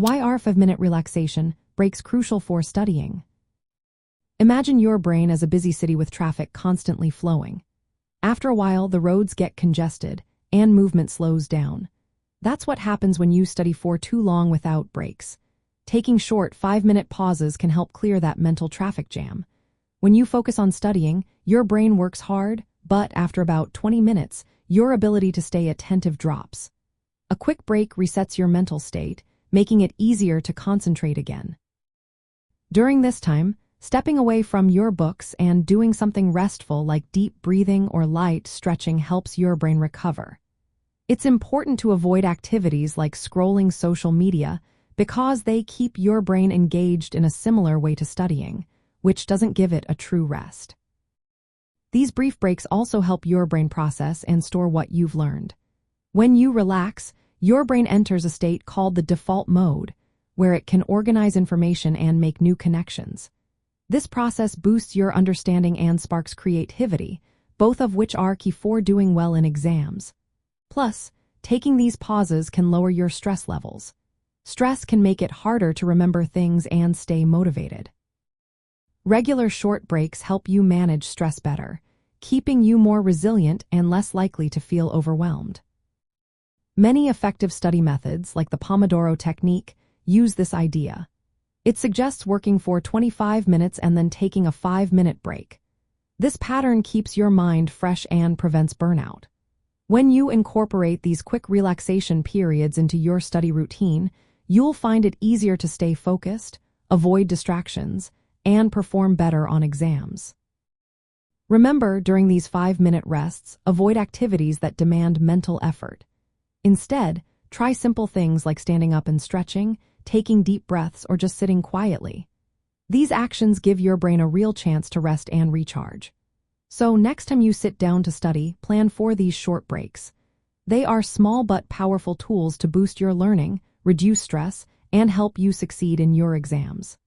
Why are 5-minute relaxation breaks crucial for studying? Imagine your brain as a busy city with traffic constantly flowing. After a while, the roads get congested and movement slows down. That's what happens when you study for too long without breaks. Taking short 5-minute pauses can help clear that mental traffic jam. When you focus on studying, your brain works hard, but after about 20 minutes, your ability to stay attentive drops. A quick break resets your mental state, making it easier to concentrate again. During this time, stepping away from your books and doing something restful like deep breathing or light stretching helps your brain recover. It's important to avoid activities like scrolling social media because they keep your brain engaged in a similar way to studying, which doesn't give it a true rest. These brief breaks also help your brain process and store what you've learned. When you relax, your brain enters a state called the default mode, where it can organize information and make new connections. This process boosts your understanding and sparks creativity, both of which are key for doing well in exams. Plus, taking these pauses can lower your stress levels. Stress can make it harder to remember things and stay motivated. Regular short breaks help you manage stress better, keeping you more resilient and less likely to feel overwhelmed. Many effective study methods, like the Pomodoro technique, use this idea. It suggests working for 25 minutes and then taking a 5-minute break. This pattern keeps your mind fresh and prevents burnout. When you incorporate these quick relaxation periods into your study routine, you'll find it easier to stay focused, avoid distractions, and perform better on exams. Remember, during these 5-minute rests, avoid activities that demand mental effort. Instead, try simple things like standing up and stretching, taking deep breaths, or just sitting quietly. These actions give your brain a real chance to rest and recharge. So next time you sit down to study, plan for these short breaks. They are small but powerful tools to boost your learning, reduce stress, and help you succeed in your exams.